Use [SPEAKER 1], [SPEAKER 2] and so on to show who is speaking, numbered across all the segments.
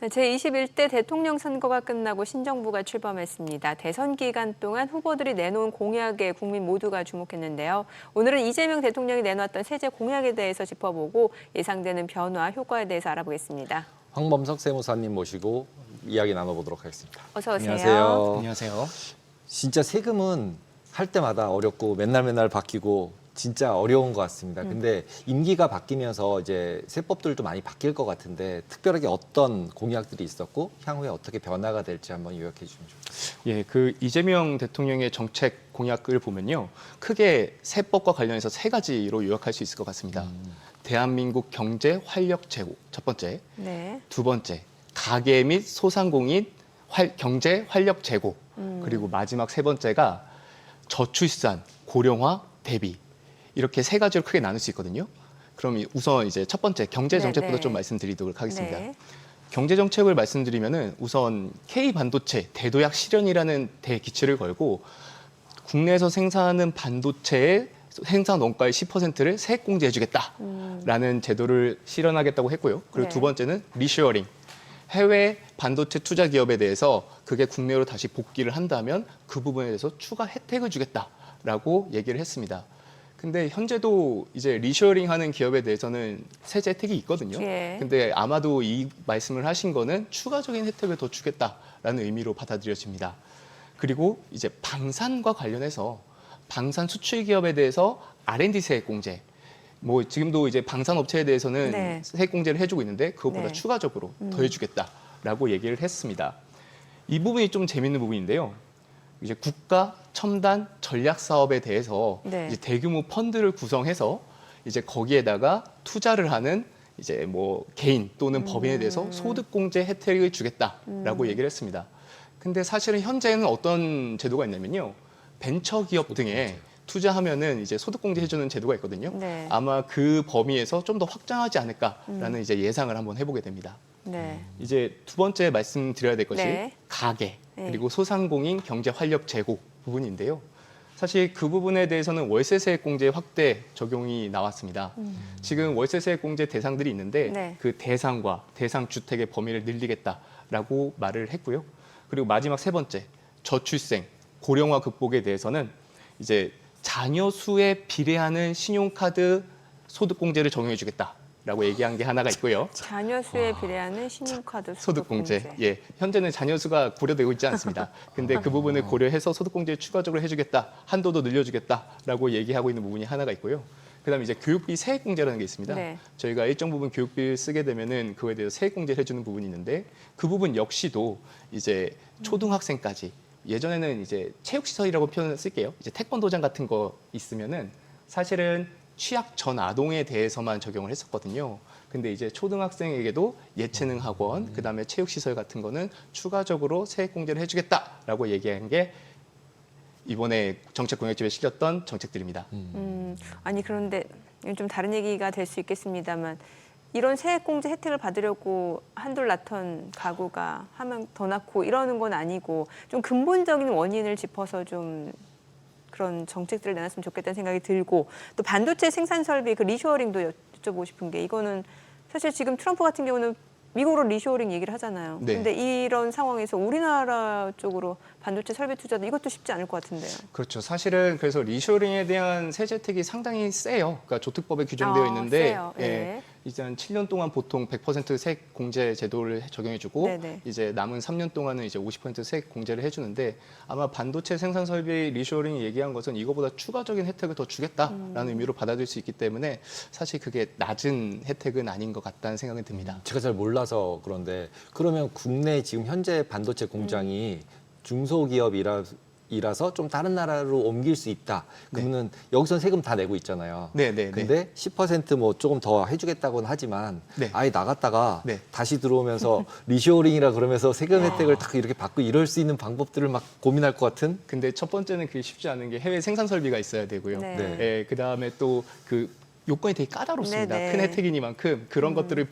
[SPEAKER 1] 네, 제21대 대통령 선거가 끝나고 신정부가 출범했습니다. 대선 기간 동안 후보들이 내놓은 공약에 국민 모두가 주목했는데요. 오늘은 이재명 대통령이 내놓았던 세제 공약에 대해서 짚어보고 예상되는 변화, 효과에 대해서 알아보겠습니다.
[SPEAKER 2] 황범석 세무사님 모시고 이야기 나눠보도록 하겠습니다.
[SPEAKER 1] 어서 오세요.
[SPEAKER 2] 안녕하세요.
[SPEAKER 3] 안녕하세요.
[SPEAKER 2] 진짜 세금은 할 때마다 어렵고 맨날 바뀌고 진짜 어려운 것 같습니다. 근데 임기가 바뀌면서 이제 세법들도 많이 바뀔 것 같은데 특별하게 어떤 공약들이 있었고 향후에 어떻게 변화가 될지 한번 요약해 주시면 좋겠습니다.
[SPEAKER 3] 예, 그 이재명 대통령의 정책 공약을 보면요. 크게 세법과 관련해서 세 가지로 요약할 수 있을 것 같습니다. 대한민국 경제 활력 제고, 첫 번째.
[SPEAKER 1] 네.
[SPEAKER 3] 두 번째, 가계 및 소상공인 경제 활력 제고. 그리고 마지막 세 번째가 저출산, 고령화, 대비. 이렇게 세 가지로 크게 나눌 수 있거든요. 그럼 우선 이제 첫 번째 경제 정책부터
[SPEAKER 1] 네네.
[SPEAKER 3] 좀 말씀드리도록 하겠습니다.
[SPEAKER 1] 네.
[SPEAKER 3] 경제 정책을 말씀드리면은 우선 K 반도체 대도약 실현이라는 대기치를 걸고 국내에서 생산하는 반도체의 생산 원가의 10%를 세액 공제해주겠다라는 제도를 실현하겠다고 했고요. 그리고
[SPEAKER 1] 네.
[SPEAKER 3] 두 번째는 리쇼어링. 해외 반도체 투자 기업에 대해서 그게 국내로 다시 복귀를 한다면 그 부분에 대해서 추가 혜택을 주겠다라고 얘기를 했습니다. 근데 현재도 이제 리쇼어링 하는 기업에 대해서는 세제 혜택이 있거든요.
[SPEAKER 1] 예.
[SPEAKER 3] 근데 아마도 이 말씀을 하신 거는 추가적인 혜택을 더 주겠다라는 의미로 받아들여집니다. 그리고 이제 방산과 관련해서 방산 수출 기업에 대해서 R&D 세액 공제. 뭐 지금도 이제 방산 업체에 대해서는
[SPEAKER 1] 네.
[SPEAKER 3] 세액 공제를 해주고 있는데 그것보다
[SPEAKER 1] 네.
[SPEAKER 3] 추가적으로 더 해주겠다라고 얘기를 했습니다. 이 부분이 좀 재밌는 부분인데요. 이제 국가 첨단 전략 사업에 대해서
[SPEAKER 1] 네.
[SPEAKER 3] 이제 대규모 펀드를 구성해서 이제 거기에다가 투자를 하는 이제 뭐 개인 또는 법인에 대해서 소득 공제 혜택을 주겠다라고 얘기를 했습니다. 근데 사실은 현재는 어떤 제도가 있냐면요. 벤처 기업 등에 투자하면은 이제 소득 공제 해주는 제도가 있거든요.
[SPEAKER 1] 네.
[SPEAKER 3] 아마 그 범위에서 좀 더 확장하지 않을까라는 이제 예상을 한번 해보게 됩니다.
[SPEAKER 1] 네.
[SPEAKER 3] 이제 두 번째 말씀드려야 될 것이
[SPEAKER 1] 네.
[SPEAKER 3] 가계
[SPEAKER 1] 네.
[SPEAKER 3] 그리고 소상공인 경제 활력 제고 부분인데요. 사실 그 부분에 대해서는 월세세액 공제 확대 적용이 나왔습니다. 지금 월세세액 공제 대상들이 있는데
[SPEAKER 1] 네.
[SPEAKER 3] 그 대상과 대상 주택의 범위를 늘리겠다라고 말을 했고요. 그리고 마지막 세 번째 저출생 고령화 극복에 대해서는 이제 자녀 수에 비례하는 신용카드 소득 공제를 적용해 주겠다라고 얘기한 게 하나가 있고요.
[SPEAKER 1] 자녀 수에 비례하는 신용카드
[SPEAKER 3] 소득 공제. 예. 현재는 자녀 수가 고려되고 있지 않습니다. 근데 그 부분을 고려해서 소득 공제를 추가적으로 해주겠다, 한도도 늘려주겠다라고 얘기하고 있는 부분이 하나가 있고요. 그다음에 이제 교육비 세액 공제라는 게 있습니다.
[SPEAKER 1] 네.
[SPEAKER 3] 저희가 일정 부분 교육비를 쓰게 되면은 그거에 대해서 세액 공제를 해주는 부분이 있는데 그 부분 역시도 이제 초등학생까지 예전에는 이제 체육시설이라고 표현을 쓸게요. 이제 태권도장 같은 거 있으면은 사실은 취약 전 아동에 대해서만 적용을 했었거든요. 근데 이제 초등학생에게도 예체능 학원, 그다음에 체육시설 같은 거는 추가적으로 세액 공제를 해주겠다라고 얘기한 게 이번에 정책 공약집에 실렸던 정책들입니다.
[SPEAKER 1] 아니 그런데 이건 좀 다른 얘기가 될 수 있겠습니다만 이런 세액공제 혜택을 받으려고 한둘 낳던 가구가 한 명 더 낳고 이러는 건 아니고 좀 근본적인 원인을 짚어서 좀 그런 정책들을 내놨으면 좋겠다는 생각이 들고 또 반도체 생산 설비 그 리쇼어링도 여쭤보고 싶은 게 이거는 사실 지금 트럼프 같은 경우는 미국으로 리쇼어링 얘기를 하잖아요.
[SPEAKER 3] 네.
[SPEAKER 1] 근데 이런 상황에서 우리나라 쪽으로 반도체 설비 투자도 이것도 쉽지 않을 것 같은데요.
[SPEAKER 3] 그렇죠. 사실은 그래서 리쇼링에 대한 세제 혜택이 상당히 세요. 그러니까 조특법에 규정되어 있는데
[SPEAKER 1] 세요. 예.
[SPEAKER 3] 이제 한 7년 동안 보통 100% 세액 공제 제도를 적용해주고
[SPEAKER 1] 네네.
[SPEAKER 3] 이제 남은 3년 동안은 이제 50% 세액 공제를 해주는데 아마 반도체 생산 설비 리쇼링이 얘기한 것은 이거보다 추가적인 혜택을 더 주겠다라는 의미로 받아들일 수 있기 때문에 사실 그게 낮은 혜택은 아닌 것 같다는 생각이 듭니다.
[SPEAKER 2] 제가 잘 몰라서 그런데 그러면 국내 지금 현재 반도체 공장이 중소기업이라서 좀 다른 나라로 옮길 수 있다. 그러면 여기서 세금 다 내고 있잖아요.
[SPEAKER 3] 네.
[SPEAKER 2] 근데 10%뭐 조금 더 해주겠다고는 하지만
[SPEAKER 3] 네.
[SPEAKER 2] 아예 나갔다가
[SPEAKER 3] 네.
[SPEAKER 2] 다시 들어오면서 리쇼어링이라 그러면서 세금 혜택을 딱 이렇게 받고 이럴 수 있는 방법들을 막 고민할 것 같은.
[SPEAKER 3] 근데 첫 번째는 그게 쉽지 않은 게 해외 생산 설비가 있어야 되고요.
[SPEAKER 1] 네.
[SPEAKER 2] 네.
[SPEAKER 3] 예, 그다음에 또 그 요건이 되게 까다롭습니다.
[SPEAKER 1] 네네.
[SPEAKER 3] 큰 혜택이니만큼 그런 것들을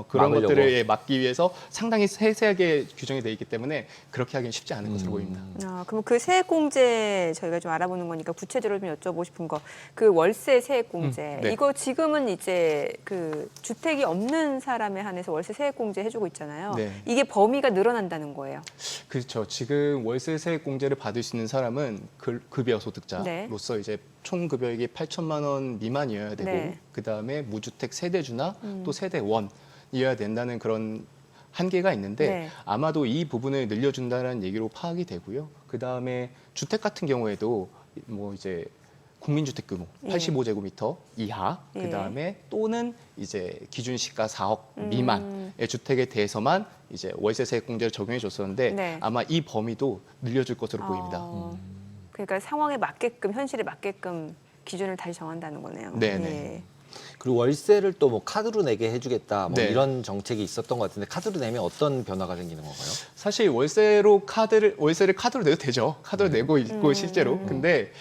[SPEAKER 3] 그런
[SPEAKER 2] 막으려고.
[SPEAKER 3] 것들을 막기 위해서 상당히 세세하게 규정이 되어 있기 때문에 그렇게 하기는 쉽지 않은 것으로 보입니다.
[SPEAKER 1] 그럼 그 세액공제 저희가 좀 알아보는 거니까 구체적으로 좀 여쭤보고 싶은 거, 그 월세 세액공제
[SPEAKER 3] 네.
[SPEAKER 1] 이거 지금은 이제 그 주택이 없는 사람에 한해서 월세 세액공제 해주고 있잖아요.
[SPEAKER 3] 네.
[SPEAKER 1] 이게 범위가 늘어난다는 거예요.
[SPEAKER 3] 그렇죠. 지금 월세 세액 공제를 받을 수 있는 사람은 급여 소득자로서 이제 총 급여액이 8천만 원 미만이어야 되고
[SPEAKER 1] 네.
[SPEAKER 3] 그다음에 무주택 세대주나 또 세대원이어야 된다는 그런 한계가 있는데
[SPEAKER 1] 네.
[SPEAKER 3] 아마도 이 부분을 늘려준다는 얘기로 파악이 되고요. 그다음에 주택 같은 경우에도 뭐 이제 국민주택 규모
[SPEAKER 1] 예.
[SPEAKER 3] 85제곱미터 이하,
[SPEAKER 1] 예.
[SPEAKER 3] 그다음에 또는 이제 기준 시가 4억 미만의 주택에 대해서만 이제 월세 세액 공제를 적용해 줬었는데
[SPEAKER 1] 네.
[SPEAKER 3] 아마 이 범위도 늘려줄 것으로 보입니다.
[SPEAKER 1] 그러니까 상황에 맞게끔, 현실에 맞게끔 기준을 다시 정한다는 거네요.
[SPEAKER 3] 네네.
[SPEAKER 1] 예.
[SPEAKER 2] 그리고 월세를 또 뭐 카드로 내게 해주겠다 뭐
[SPEAKER 3] 네.
[SPEAKER 2] 이런 정책이 있었던 것 같은데 카드로 내면 어떤 변화가 생기는 건가요?
[SPEAKER 3] 사실 월세를 카드로 내도 되죠. 카드로 내고 있고 실제로. 근데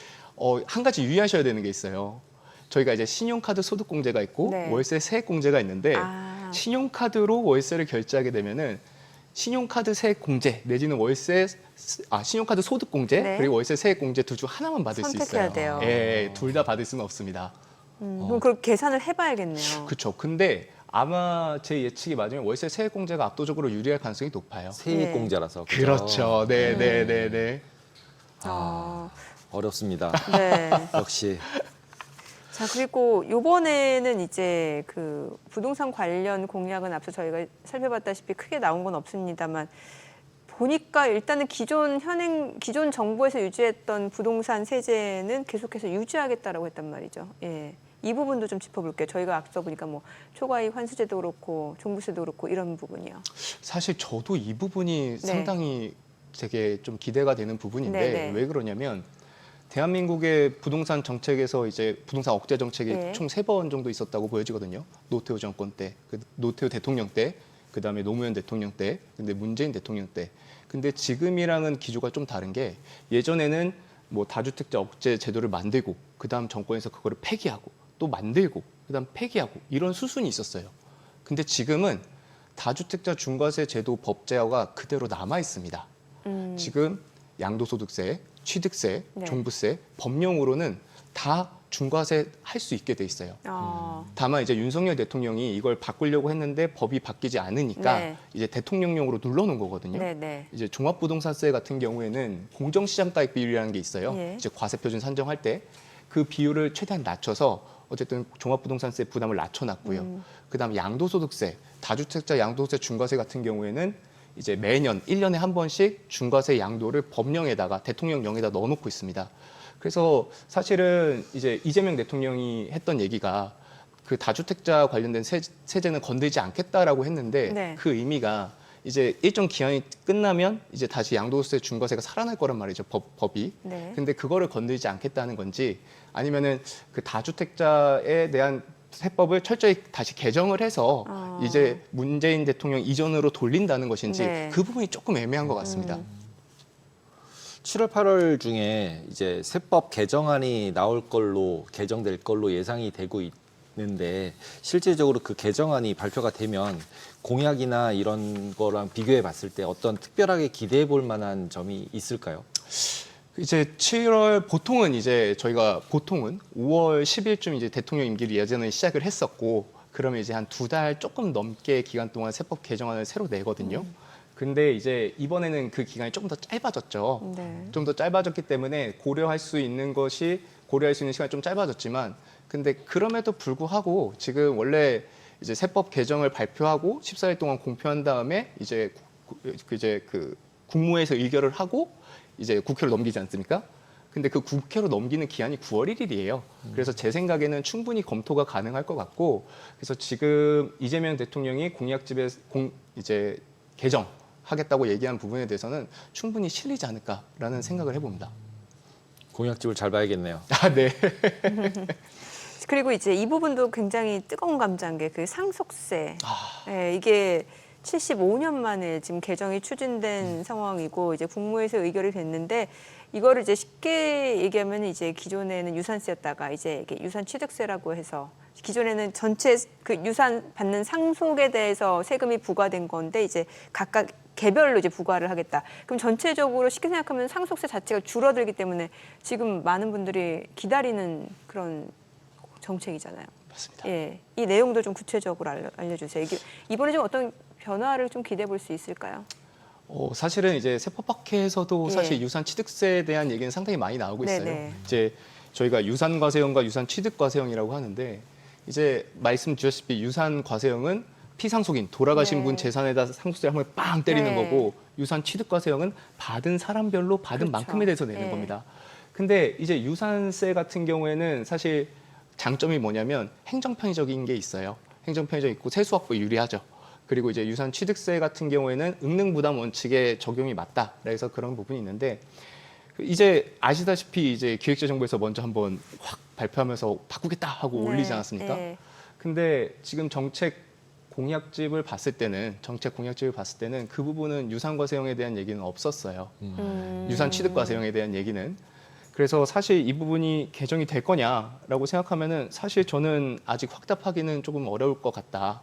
[SPEAKER 3] 한 가지 유의하셔야 되는 게 있어요. 저희가 이제 신용카드 소득공제가 있고
[SPEAKER 1] 네.
[SPEAKER 3] 월세 세액공제가 있는데
[SPEAKER 1] 아.
[SPEAKER 3] 신용카드로 월세를 결제하게 되면은 신용카드 세액공제 내지는 신용카드 소득공제
[SPEAKER 1] 네.
[SPEAKER 3] 그리고 월세 세액공제 둘 중 하나만 받을 수
[SPEAKER 1] 선택해야
[SPEAKER 3] 있어요.
[SPEAKER 1] 돼요.
[SPEAKER 3] 예, 둘 다 받을 수는 없습니다.
[SPEAKER 1] 그럼 그걸 계산을 해봐야겠네요.
[SPEAKER 3] 그렇죠. 근데 아마 제 예측이 맞으면 월세 세액공제가 압도적으로 유리할 가능성이 높아요.
[SPEAKER 2] 세액공제라서 그죠?
[SPEAKER 3] 그렇죠. 네, 네, 네, 네.
[SPEAKER 2] 어렵습니다.
[SPEAKER 1] 네.
[SPEAKER 2] 역시
[SPEAKER 1] 자, 그리고 이번에는 이제 그 부동산 관련 공약은 앞서 저희가 살펴봤다시피 크게 나온 건 없습니다만 보니까 일단은 기존 정부에서 유지했던 부동산 세제는 계속해서 유지하겠다라고 했단 말이죠. 예. 이 부분도 좀 짚어볼게요. 저희가 앞서 보니까 뭐 초과이익 환수제도 그렇고 종부세도 그렇고 이런 부분이요.
[SPEAKER 3] 사실 저도 이 부분이
[SPEAKER 1] 네.
[SPEAKER 3] 상당히 되게 좀 기대가 되는 부분인데
[SPEAKER 1] 네네.
[SPEAKER 3] 왜 그러냐면 대한민국의 부동산 정책에서 이제 부동산 억제 정책이
[SPEAKER 1] 네.
[SPEAKER 3] 총 3번 정도 있었다고 보여지거든요. 노태우 정권 때, 노태우 대통령 때, 그다음에 노무현 대통령 때, 근데 문재인 대통령 때. 근데 지금이랑은 기조가 좀 다른 게 예전에는 뭐 다주택자 억제 제도를 만들고 그다음 정권에서 그거를 폐기하고 또 만들고 그다음 폐기하고 이런 수순이 있었어요. 근데 지금은 다주택자 중과세 제도 법제화가 그대로 남아 있습니다. 지금 양도소득세, 취득세,
[SPEAKER 1] 네.
[SPEAKER 3] 종부세 법령으로는 다 중과세 할 수 있게 돼 있어요. 다만 이제 윤석열 대통령이 이걸 바꾸려고 했는데 법이 바뀌지 않으니까
[SPEAKER 1] 네.
[SPEAKER 3] 이제 대통령령으로 눌러놓은 거거든요.
[SPEAKER 1] 네네.
[SPEAKER 3] 이제 종합부동산세 같은 경우에는 공정시장가액 비율이라는 게 있어요.
[SPEAKER 1] 예.
[SPEAKER 3] 이제 과세표준 산정할 때 그 비율을 최대한 낮춰서 어쨌든 종합부동산세 부담을 낮춰놨고요. 그다음 양도소득세, 다주택자 양도세 중과세 같은 경우에는 이제 매년 1년에 한 번씩 중과세 양도를 법령에다가 대통령령에다 넣어놓고 있습니다. 그래서 사실은 이제 이재명 대통령이 했던 얘기가 그 다주택자 관련된 세제는 건들지 않겠다라고 했는데
[SPEAKER 1] 네.
[SPEAKER 3] 그 의미가 이제 일정 기한이 끝나면 이제 다시 양도세 중과세가 살아날 거란 말이죠. 법이.
[SPEAKER 1] 네.
[SPEAKER 3] 근데 그거를 건들지 않겠다는 건지 아니면은 그 다주택자에 대한 세법을 철저히 다시 개정을 해서 이제 문재인 대통령 이전으로 돌린다는 것인지
[SPEAKER 1] 네.
[SPEAKER 3] 그 부분이 조금 애매한 것 같습니다.
[SPEAKER 2] 7월, 8월 중에 이제 세법 개정안이 개정될 걸로 예상이 되고 있는데 실질적으로 그 개정안이 발표가 되면 공약이나 이런 거랑 비교해 봤을 때 어떤 특별하게 기대해 볼 만한 점이 있을까요?
[SPEAKER 3] 이제 7월 저희가 보통은 5월 10일쯤 이제 대통령 임기를 예전에 시작을 했었고 그러면 이제 한 2달 조금 넘게 기간 동안 세법 개정안을 새로 내거든요. 근데 이제 이번에는 그 기간이 조금 더 짧아졌죠.
[SPEAKER 1] 네.
[SPEAKER 3] 좀 더 짧아졌기 때문에 고려할 수 있는 시간이 좀 짧아졌지만 근데 그럼에도 불구하고 지금 원래 이제 세법 개정을 발표하고 14일 동안 공표한 다음에 이제 그 국무회에서 의결을 하고 이제 국회로 넘기지 않습니까? 근데 그 국회로 넘기는 기한이 9월 1일이에요. 그래서 제 생각에는 충분히 검토가 가능할 것 같고 그래서 지금 이재명 대통령이 공약집에 이제 개정하겠다고 얘기한 부분에 대해서는 충분히 실리지 않을까라는 생각을 해봅니다.
[SPEAKER 2] 공약집을 잘 봐야겠네요.
[SPEAKER 3] 아, 네.
[SPEAKER 1] 그리고 이제 이 부분도 굉장히 뜨거운 감자인 게 그 상속세. 예, 이게 75년 만에 지금 개정이 추진된 상황이고 이제 국무회의에서 의결이 됐는데 이거를 이제 쉽게 얘기하면 이제 기존에는 유산세였다가 이제 이게 유산취득세라고 해서 기존에는 전체 그 유산 받는 상속에 대해서 세금이 부과된 건데 이제 각각 개별로 이제 부과를 하겠다. 그럼 전체적으로 쉽게 생각하면 상속세 자체가 줄어들기 때문에 지금 많은 분들이 기다리는 그런 정책이잖아요.
[SPEAKER 3] 맞습니다.
[SPEAKER 1] 예, 이 내용도 좀 구체적으로 알려주세요. 이번에 좀 어떤 변화를 좀 기대해 볼 수 있을까요?
[SPEAKER 3] 사실은 이제 세법학회에서도
[SPEAKER 1] 예.
[SPEAKER 3] 사실 유산 취득세에 대한 얘기는 상당히 많이 나오고 있어요.
[SPEAKER 1] 네네.
[SPEAKER 3] 이제 저희가 유산 과세형과 유산 취득 과세형이라고 하는데 이제 말씀 주셨다시피 유산 과세형은 피상속인 돌아가신
[SPEAKER 1] 네.
[SPEAKER 3] 분 재산에다 상속세 한 번에 빵 때리는
[SPEAKER 1] 네.
[SPEAKER 3] 거고 유산 취득 과세형은 받은 사람별로 받은
[SPEAKER 1] 그렇죠.
[SPEAKER 3] 만큼에 대해서 내는
[SPEAKER 1] 예.
[SPEAKER 3] 겁니다. 근데 이제 유산세 같은 경우에는 사실 장점이 뭐냐면 행정편의적인 게 있어요. 행정편의적 있고 세수확보에 유리하죠. 그리고 이제 유산 취득세 같은 경우에는 응능부담 원칙에 적용이 맞다. 그래서 그런 부분이 있는데 이제 아시다시피 이제 기획재정부에서 먼저 한번 확 발표하면서 바꾸겠다 하고
[SPEAKER 1] 네,
[SPEAKER 3] 올리지 않았습니까?
[SPEAKER 1] 네.
[SPEAKER 3] 근데 지금 정책 공약집을 봤을 때는 그 부분은 유산과세형에 대한 얘기는 없었어요. 유산 취득과세형에 대한 얘기는. 그래서 사실 이 부분이 개정이 될 거냐라고 생각하면은 사실 저는 아직 확답하기는 조금 어려울 것 같다.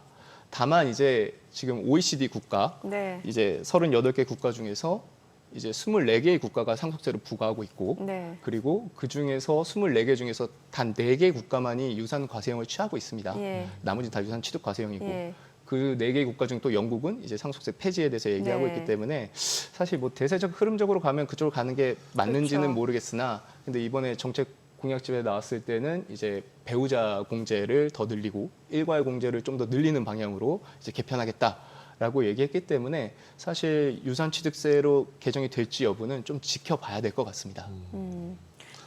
[SPEAKER 3] 다만 이제 지금 OECD 국가
[SPEAKER 1] 네.
[SPEAKER 3] 이제 38개 국가 중에서 이제 24개의 국가가 상속세를 부과하고 있고
[SPEAKER 1] 네.
[SPEAKER 3] 그리고 그 중에서 24개 중에서 단 4개 국가만이 유산 과세형을 취하고 있습니다.
[SPEAKER 1] 예.
[SPEAKER 3] 나머지 다 유산 취득 과세형이고
[SPEAKER 1] 예.
[SPEAKER 3] 그 4개 국가 중 또 영국은 이제 상속세 폐지에 대해서 얘기하고
[SPEAKER 1] 네.
[SPEAKER 3] 있기 때문에 사실 뭐 대세적 흐름적으로 가면 그쪽으로 가는 게 맞는지는
[SPEAKER 1] 그렇죠.
[SPEAKER 3] 모르겠으나 근데 이번에 정책 공약집에 나왔을 때는 이제 배우자 공제를 더 늘리고 일괄 공제를 좀 더 늘리는 방향으로 이제 개편하겠다라고 얘기했기 때문에 사실 유산 취득세로 개정이 될지 여부는 좀 지켜봐야 될 것 같습니다.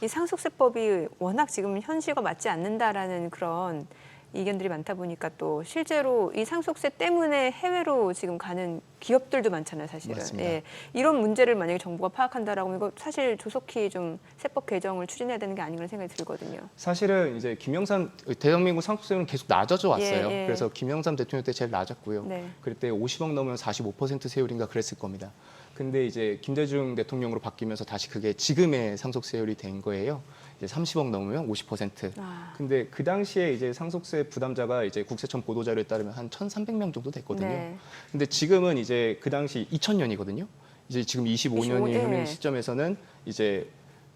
[SPEAKER 1] 이 상속세법이 워낙 지금 현실과 맞지 않는다라는 그런 의견들이 많다 보니까 또 실제로 이 상속세 때문에 해외로 지금 가는 기업들도 많잖아요, 사실은.
[SPEAKER 3] 맞습니다.
[SPEAKER 1] 예. 이런 문제를 만약에 정부가 파악한다라고 하면 이거 사실 조속히 좀 세법 개정을 추진해야 되는 게 아닌가 생각이 들거든요.
[SPEAKER 3] 사실은 이제 김영삼 대한민국 상속세율은 계속 낮아져 왔어요.
[SPEAKER 1] 예, 예.
[SPEAKER 3] 그래서 김영삼 대통령 때 제일 낮았고요.
[SPEAKER 1] 네.
[SPEAKER 3] 그때 50억 넘으면 45% 세율인가 그랬을 겁니다. 근데 이제 김대중 대통령으로 바뀌면서 다시 그게 지금의 상속세율이 된 거예요. 이제 30억 넘으면 50%.
[SPEAKER 1] 아.
[SPEAKER 3] 근데 그 당시에 이제 상속세 부담자가 이제 국세청 보도자료에 따르면 한 1,300명 정도 됐거든요.
[SPEAKER 1] 네.
[SPEAKER 3] 근데 지금은 이제 그 당시 2000년이거든요. 이제 지금 25년이
[SPEAKER 1] 예.
[SPEAKER 3] 흐른 시점에서는 이제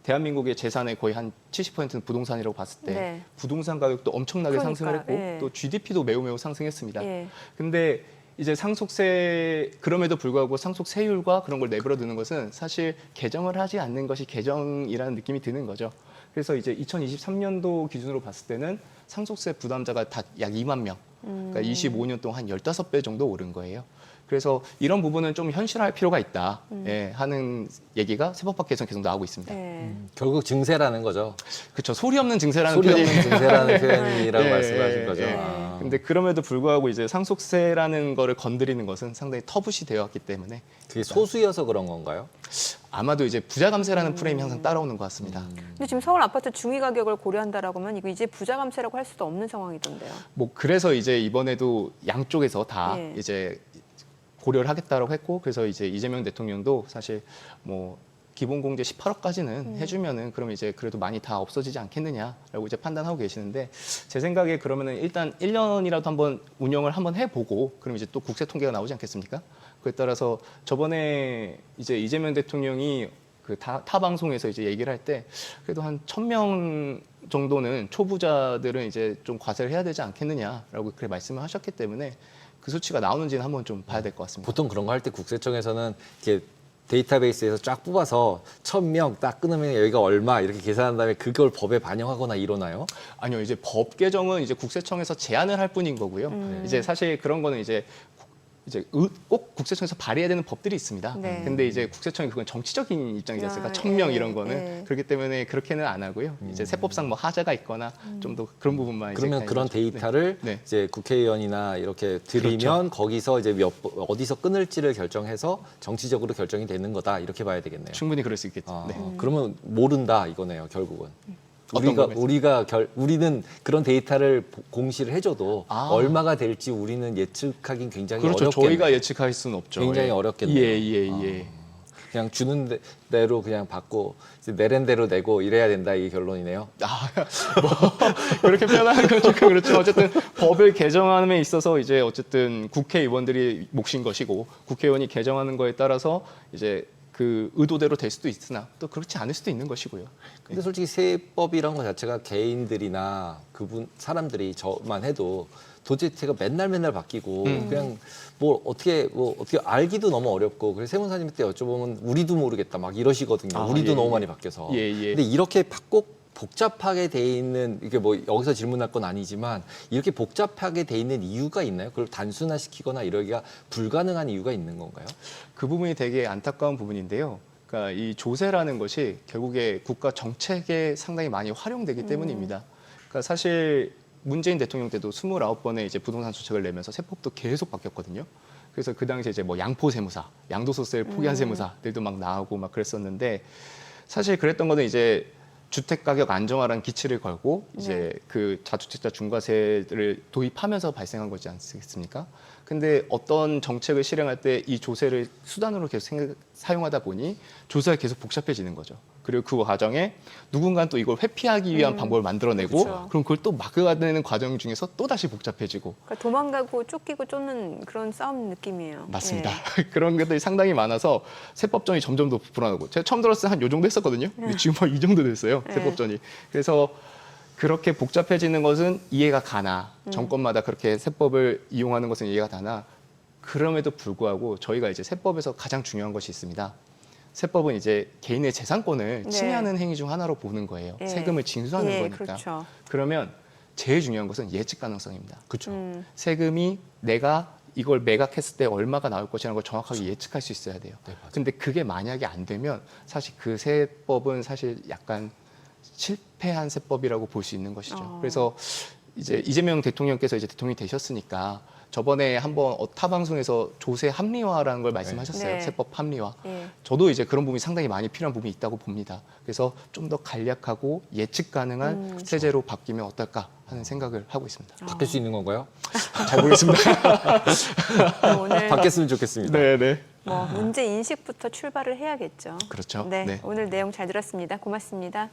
[SPEAKER 3] 대한민국의 재산의 거의 한 70%는 부동산이라고 봤을 때
[SPEAKER 1] 네.
[SPEAKER 3] 부동산 가격도 엄청나게
[SPEAKER 1] 그러니까,
[SPEAKER 3] 상승을 했고
[SPEAKER 1] 예.
[SPEAKER 3] 또 GDP도 매우 상승했습니다.
[SPEAKER 1] 예.
[SPEAKER 3] 근데 이제 상속세 그럼에도 불구하고 상속세율과 그런 걸 내버려 두는 것은 사실 개정을 하지 않는 것이 개정이라는 느낌이 드는 거죠. 그래서 이제 2023년도 기준으로 봤을 때는 상속세 부담자가 다 약 2만 명, 그러니까 25년 동안 한 15배 정도 오른 거예요. 그래서 이런 부분은 좀 현실화할 필요가 있다 예, 하는 얘기가 세법학회에서 계속 나오고 있습니다.
[SPEAKER 1] 예.
[SPEAKER 2] 결국 증세라는 거죠.
[SPEAKER 3] 그렇죠. 소리 없는 증세라는
[SPEAKER 2] 소리
[SPEAKER 3] 표현이
[SPEAKER 2] 없는 증세라는 표현이라고
[SPEAKER 3] 예,
[SPEAKER 2] 말씀하신
[SPEAKER 3] 예,
[SPEAKER 2] 거죠.
[SPEAKER 3] 예.
[SPEAKER 2] 아.
[SPEAKER 3] 근데 그럼에도 불구하고 이제 상속세라는 거를 건드리는 것은 상당히 터부시 되었기 때문에
[SPEAKER 2] 그게 소수여서 그런 건가요?
[SPEAKER 3] 아마도 이제 부자 감세라는 프레임이 항상 따라오는 것 같습니다.
[SPEAKER 1] 근데 지금 서울 아파트 중위 가격을 고려한다라고 하면 이거 이제 부자 감세라고 할 수도 없는 상황이던데요.
[SPEAKER 3] 뭐 그래서 이제 이번에도 양쪽에서 다
[SPEAKER 1] 예.
[SPEAKER 3] 이제 고려를 하겠다라고 했고 그래서 이제 이재명 대통령도 사실 뭐 기본 공제 18억까지는 해주면은 그러면 이제 그래도 많이 다 없어지지 않겠느냐라고 이제 판단하고 계시는데 제 생각에 그러면은 일단 1년이라도 한번 운영을 한번 해보고 그럼 이제 또 국세 통계가 나오지 않겠습니까? 그에 따라서 저번에 이제 이재명 대통령이 그 타 방송에서 이제 얘기를 할 때 그래도 한 1,000명 정도는 초부자들은 이제 좀 과세를 해야 되지 않겠느냐라고 그렇게 말씀을 하셨기 때문에 그 수치가 나오는지는 한번 좀 봐야 될 것 같습니다.
[SPEAKER 2] 보통 그런 거 할 때 국세청에서는 이렇게 데이터베이스에서 쫙 뽑아서 1,000명 딱 끊으면 여기가 얼마 이렇게 계산한 다음에 그걸 법에 반영하거나 이러나요?
[SPEAKER 3] 아니요, 이제 법 개정은 이제 국세청에서 제안을 할 뿐인 거고요. 이제 사실 그런 거는 이제 꼭 국세청에서 발의해야 되는 법들이 있습니다.
[SPEAKER 1] 네.
[SPEAKER 3] 근데 이제 국세청이 그건 정치적인 입장이지 않습니까?
[SPEAKER 1] 아,
[SPEAKER 3] 1,000명
[SPEAKER 1] 예,
[SPEAKER 3] 이런 거는
[SPEAKER 1] 예.
[SPEAKER 3] 그렇기 때문에 그렇게는 안 하고요. 이제 세법상 뭐 하자가 있거나 좀 더 그런 부분만 이제
[SPEAKER 2] 그러면 그런
[SPEAKER 3] 가야죠. 네.
[SPEAKER 2] 데이터를
[SPEAKER 3] 네.
[SPEAKER 2] 이제 국회의원이나 이렇게 드리면 거기서 이제 어디서 끊을지를 결정해서 정치적으로 결정이 되는 거다 이렇게 봐야 되겠네요.
[SPEAKER 3] 충분히 그럴 수 있겠죠.
[SPEAKER 2] 아,
[SPEAKER 3] 네.
[SPEAKER 2] 그러면 모른다 이거네요 결국은.
[SPEAKER 3] 어떤 부분에서?
[SPEAKER 2] 우리는 그런 데이터를 공시를 해줘도
[SPEAKER 3] 아.
[SPEAKER 2] 얼마가 될지 우리는 예측하긴 굉장히
[SPEAKER 3] 그렇죠.
[SPEAKER 2] 어렵겠네요.
[SPEAKER 3] 저희가 예측할 수는 없죠.
[SPEAKER 2] 굉장히
[SPEAKER 3] 예.
[SPEAKER 2] 어렵겠네요.
[SPEAKER 3] 예.
[SPEAKER 2] 그냥 주는 대로 그냥 받고 이제 내랜 대로 내고 이래야 된다 이 결론이네요.
[SPEAKER 3] 뭐 그렇게 표현하는 건 조금 그렇지만 어쨌든 법을 개정함에 있어서 이제 어쨌든 국회의원들이 몫인 것이고 국회의원이 개정하는 거에 따라서 이제 그 의도대로 될 수도 있으나 또 그렇지 않을 수도 있는 것이고요.
[SPEAKER 2] 근데 솔직히 세법이란 것 자체가 개인들이나 사람들이 저만 해도 도제태가 맨날 바뀌고 그냥 뭐 어떻게 알기도 너무 어렵고 그래서 세무사님 때 여쭤보면 우리도 모르겠다 막 이러시거든요.
[SPEAKER 3] 아,
[SPEAKER 2] 우리도
[SPEAKER 3] 예,
[SPEAKER 2] 너무
[SPEAKER 3] 예.
[SPEAKER 2] 많이 바뀌어서.
[SPEAKER 3] 예.
[SPEAKER 2] 근데 이렇게 꼭 복잡하게 돼 있는 이게 뭐 여기서 질문할 건 아니지만 이렇게 복잡하게 돼 있는 이유가 있나요? 그걸 단순화시키거나 이러기가 불가능한 이유가 있는 건가요?
[SPEAKER 3] 그 부분이 되게 안타까운 부분인데요. 그러니까 이 조세라는 것이 결국에 국가 정책에 상당히 많이 활용되기 때문입니다. 그러니까 사실 문재인 대통령 때도 29번의 이제 부동산 정책을 내면서 세법도 계속 바뀌었거든요. 그래서 그 당시에 이제 뭐 양포 세무사, 양도소득세를 포기한 세무사들도 막 나오고 막 그랬었는데 사실 그랬던 거는 이제 주택 가격 안정화라는 기치를 걸고 이제 그 다주택자 중과세를 도입하면서 발생한 거지 않겠습니까? 근데 어떤 정책을 실행할 때 이 조세를 수단으로 계속 사용하다 보니 조세가 계속 복잡해지는 거죠. 그리고 그 과정에 누군가는 또 이걸 회피하기 위한 방법을 만들어내고
[SPEAKER 1] 그렇죠.
[SPEAKER 3] 그럼 그걸 또 막아내는 과정 중에서 또 다시 복잡해지고
[SPEAKER 1] 그러니까 도망가고 쫓기고 쫓는 그런 싸움 느낌이에요.
[SPEAKER 3] 맞습니다.
[SPEAKER 1] 예.
[SPEAKER 3] 그런 것들이 상당히 많아서 세법전이 점점 더 불안하고 제가 처음 들었을 때 한 요 정도 했었거든요. 근데 지금 막 이 정도 됐어요. 세법전이. 그래서 그렇게 복잡해지는 것은 이해가 가나 정권마다 그렇게 세법을 이용하는 것은 이해가 가나 그럼에도 불구하고 저희가 이제 세법에서 가장 중요한 것이 있습니다. 세법은 이제 개인의 재산권을
[SPEAKER 1] 네.
[SPEAKER 3] 침해하는 행위 중 하나로 보는 거예요.
[SPEAKER 1] 예.
[SPEAKER 3] 세금을 징수하는
[SPEAKER 1] 예,
[SPEAKER 3] 거니까.
[SPEAKER 1] 그렇죠.
[SPEAKER 3] 그러면 제일 중요한 것은 예측 가능성입니다.
[SPEAKER 2] 그렇죠.
[SPEAKER 3] 세금이 내가 이걸 매각했을 때 얼마가 나올 것이라는 걸 정확하게 예측할 수 있어야 돼요.
[SPEAKER 2] 네, 맞아요.
[SPEAKER 3] 근데 그게 만약에 안 되면 사실 그 세법은 사실 약간 실패한 세법이라고 볼 수 있는 것이죠. 그래서 이제 이재명 대통령께서 이제 대통령이 되셨으니까 저번에 한번 타 방송에서 조세 합리화라는 걸 말씀하셨어요.
[SPEAKER 1] 네.
[SPEAKER 3] 세법 합리화.
[SPEAKER 1] 예.
[SPEAKER 3] 저도 이제 그런 부분이 상당히 많이 필요한 부분이 있다고 봅니다. 그래서 좀 더 간략하고 예측 가능한 세제로 바뀌면 어떨까 하는 생각을 하고 있습니다.
[SPEAKER 2] 바뀔 수 있는 건가요?
[SPEAKER 3] 잘 모르겠습니다.
[SPEAKER 1] 그럼 오늘
[SPEAKER 2] 바뀌었으면 좋겠습니다.
[SPEAKER 3] 네네.
[SPEAKER 1] 뭐 문제 인식부터 출발을 해야겠죠.
[SPEAKER 3] 그렇죠.
[SPEAKER 1] 네,
[SPEAKER 3] 네.
[SPEAKER 1] 오늘 내용 잘 들었습니다. 고맙습니다.